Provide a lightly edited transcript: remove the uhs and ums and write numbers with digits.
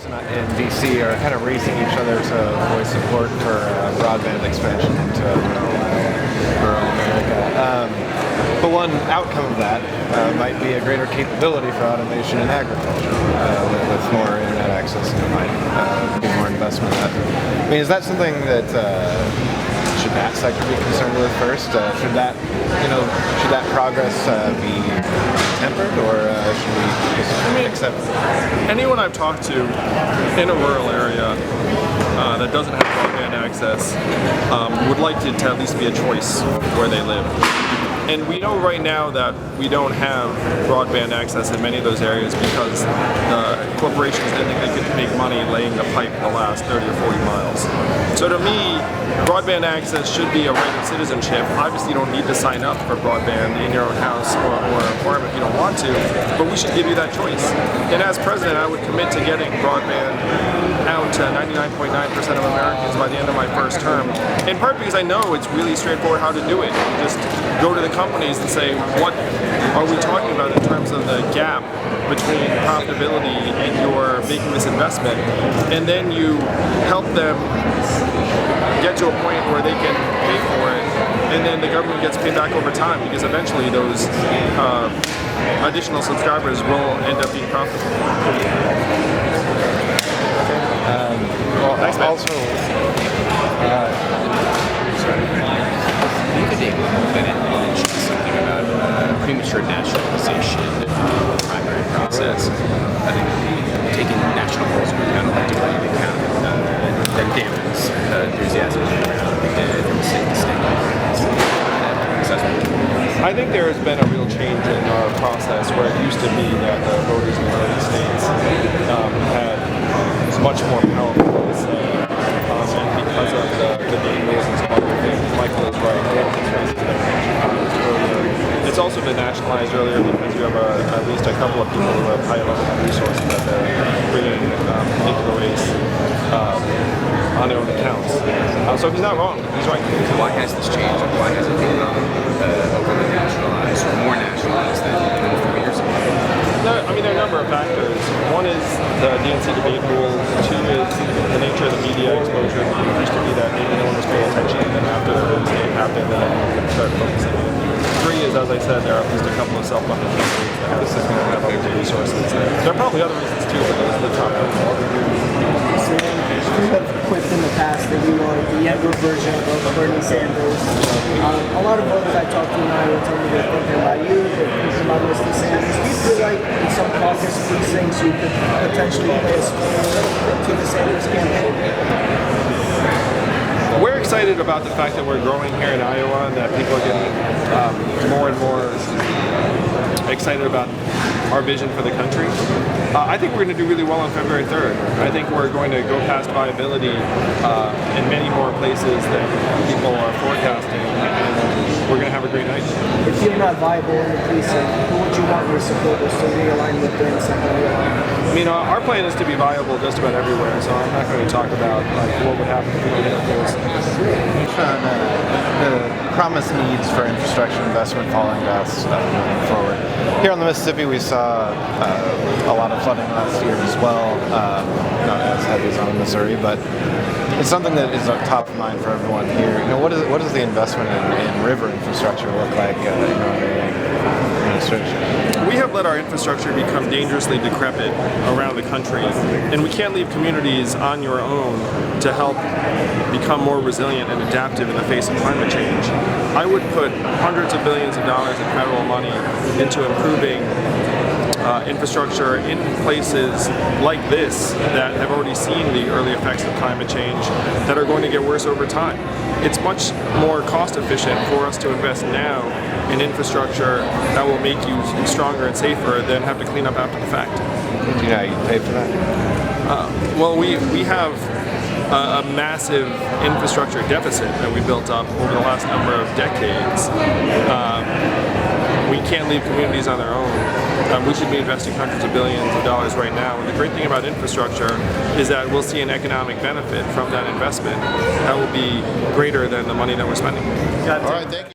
in DC are kind of racing each other to voice support for broadband expansion into rural America. But one outcome of that might be a greater capability for automation in agriculture with more internet access and might be more investment in that. I mean, is that something that should that sector be concerned with first? Should that progress be tempered, or should we just accept it? Anyone I've talked to in a rural area that doesn't have broadband access would like to at least be a choice where they live. And we know right now that we don't have broadband access in many of those areas because corporations didn't think they could make money laying the pipe the last 30 or 40 miles. So to me, broadband access should be a right of citizenship. Obviously, you don't need to sign up for broadband in your own house or apartment if you don't want to, but we should give you that choice. And as president, I would commit to getting broadband out to 99.9% of Americans by the end of my first term, in part because I know it's really straightforward how to do it. You just go to the companies and say, what are we talking about in terms of the gap between profitability and you're making this investment, and then you help them get to a point where they can pay for it, and then the government gets paid back over time, because eventually those additional subscribers will end up being profitable. Well, thanks, man. Also, You could mention something about premature nationalization of the primary process. I think taking national goals into account, that dampens enthusiasm around from state to state. I think there has been a real change in our process, where it used to be that the voters in the United States had much more powerful say, and because of the game rules and some other things, Michael is right. It's also been nationalized earlier because you have at least a couple of people who have high level resources that they're bringing into the race on their own accounts. So he's not wrong. He's right. Why has this changed? Why has it become overly nationalized, or more nationalized than 4 years ago? There are a number of factors. One is the DNC debate rule. Two is the nature of the media exposure. It used to be that maybe no one was paying attention, and then after the debate happened, then you can start focusing. Three is, as I said, there are at least a couple of self-funded companies that have all the resources. There are probably other reasons too, but those are the top ones. So you have quipped in the past that you are the younger version of Bernie Sanders. A lot of voters I talk to now will tell me they're thinking about you, they're thinking about Mr. Sanders. Do you feel like in some caucus precincts you could potentially play a sport to the Sanders campaign? We're excited about the fact that we're growing here in Iowa, and that people are getting more and more excited about our vision for the country. I think we're going to do really well on February 3rd. I think we're going to go past viability in many more places than people are forecasting, and we're going to have a great night. If you're not viable in the precinct, who would you want your supporters to realign with during second? Our plan is to be viable just about everywhere, so I'm not going to talk about what would happen if we don't hit our goals. the promised needs for infrastructure investment falling to us moving forward. Here on the Mississippi, we saw a lot of flooding last year as well, not as heavy as on Missouri, but it's something that is top of mind for everyone here. What does the investment in river infrastructure look like in your administration? We have let our infrastructure become dangerously decrepit around the country, and we can't leave communities on your own to help become more resilient and adaptive in the face of climate change. I would put hundreds of billions of dollars in federal money into improving infrastructure in places like this that have already seen the early effects of climate change that are going to get worse over time. It's much more cost efficient for us to invest now in infrastructure that will make you stronger and safer than have to clean up after the fact. Do you know how you pay for that? Well, we have a massive infrastructure deficit that we built up over the last number of decades. We can't leave communities on their own. We should be investing hundreds of billions of dollars right now. And the great thing about infrastructure is that we'll see an economic benefit from that investment that will be greater than the money that we're spending. All right, thank you.